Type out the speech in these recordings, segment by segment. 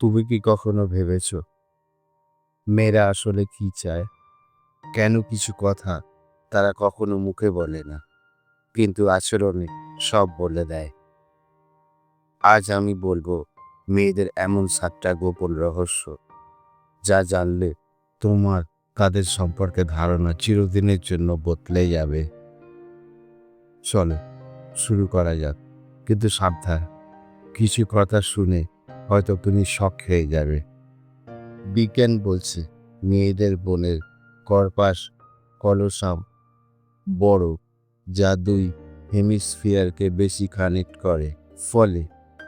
তুমি কি কখনো ভেবেছ মেয়েরা আসলে কি চায়? কেন কিছু কথা তারা কখনো মুখে বলে না, কিন্তু আচরণে সব বলে দেয়? আজ আমি বলবো মেয়েদের এমন 7টা গোপন রহস্য, যা জানলে তোমার তাদের সম্পর্কে ধারণা চিরদিনের জন্য বদলে যাবে। চলো শুরু করা যাক, কিন্তু সাবধান, কিছু কথা শুনে হয়তো তুমি শক খেয়ে যাবে। বিজ্ঞান বলছে মেয়েদের বোনের কর্পাস কলোসাম বড়, যা দুই হেমিস্ফিয়ারকে বেশি কানেক্ট করে। ফলে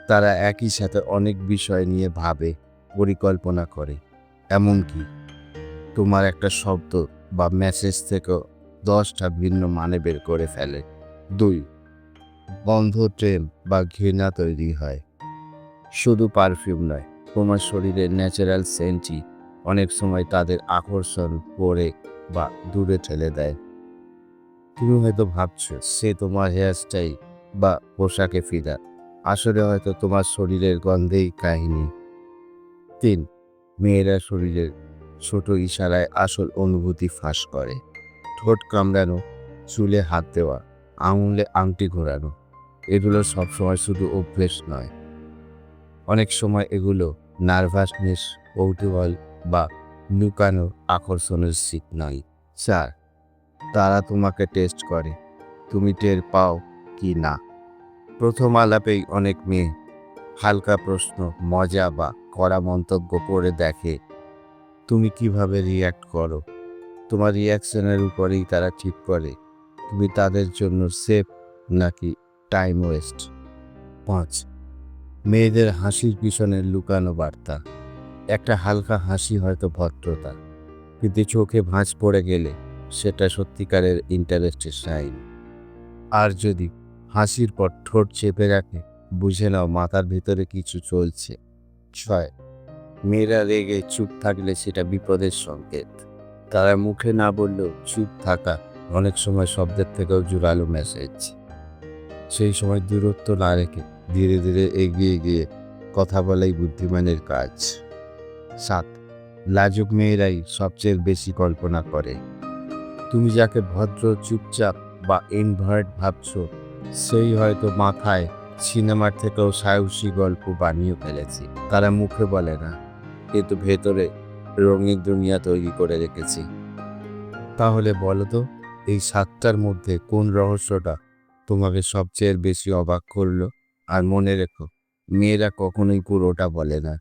তারা একই সাথে অনেক বিষয় নিয়ে ভাবে, পরিকল্পনা করে। এমনকি তোমার একটা শব্দ বা মেসেজ থেকেও 10টা ভিন্ন মানে বের করে ফেলে। 2. গন্ধ ট্রেন বা ঘৃণা তৈরি হয়। শুধু পারফিউম নয়, তোমার শরীরের ন্যাচারাল সেন্টই অনেক সময় তাদের আকর্ষণ করে বা দূরে ঠেলে দেয়। তুমি হয়তো ভাবছো সে তোমার হেয়ারস্টাইল বা পোশাকে ফিদা, আসলে হয়তো তোমার শরীরের গন্ধেই কাহিনী। 3. মেয়েরা শরীরের ছোট ইশারায় আসল অনুভূতি ফাঁস করে। ঠোঁট কামড়ানো, চুলে হাত দেওয়া, আঙুলে আংটি ঘোরানো, এগুলো সবসময় শুধু অভ্যেস নয়, অনেক সময় এগুলো নার্ভাসনেস, কৌতূহল বা লুকানো আকর্ষণের সিগন্যাল। 4. তারা তোমাকে টেস্ট করে, তুমি টের পাও কি না। প্রথম আলাপেই অনেক মেয়ে হালকা প্রশ্ন, মজা বা কড়া মন্তব্য করে দেখে তুমি কিভাবে রিয়্যাক্ট করো। তোমার রিয়াকশনের উপরেই তারা ঠিক করে তুমি তাদের জন্য সেফ নাকি টাইম ওয়েস্ট। 5. মেয়েদের হাসির পিছনে লুকানো বার্তা। একটা হালকা হাসি হয়তো ভদ্রতা, কিন্তু চোখে ভাঁজ পড়ে গেলে সেটা সত্যিকারের ইন্টারেস্টের সাইন। আর যদি হাসির পর ঠোঁট চেপে রাখে, বুঝে নাও মাথার ভিতরে কিছু চলছে। 6. মেয়েরা রেগে চুপ থাকলে সেটা বিপদের সংকেত। তারা মুখে না বললেও চুপ থাকা অনেক সময় শব্দের থেকেও জোরালো মেসেজ। সেই সময় দূরত্ব না রেখে ধীরে ধীরে এগিয়ে গিয়ে কথা বলাই বুদ্ধিমানের কাজ। 7. লাজুক মেয়েরাই সবচেয়ে বেশি কল্পনা করে। তুমি যাকে ভদ্র, চুপচাপ বা ইনভার্ট ভাবছো, সেই হয়তো মাথায় সিনেমার থেকেও সাহসী গল্প বানিয়ে ফেলেছে। তারা মুখে বলে না, কিন্তু ভেতরে রঙিন দুনিয়া তৈরি করে রেখেছে। তাহলে বলো তো, এই 7টার মধ্যে কোন রহস্যটা তোমাকে সবচেয়ে বেশি অবাক করলো? আর মনে রেখো, মেয়েরা কখনোই পুরোটা বলে না,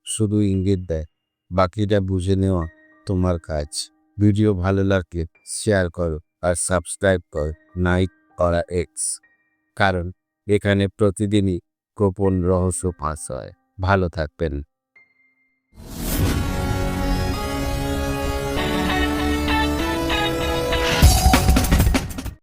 শুধু ইঙ্গিত দেয়। বাকিটা বুঝে নেওয়া তোমার কাজ। ভিডিও ভালো লাগলে শেয়ার করো আর সাবস্ক্রাইব করো নাইক করা এক্স, কারণ এখানে প্রতিদিনই গোপন রহস্য ফাঁস হয়। ভালো থাকবেন।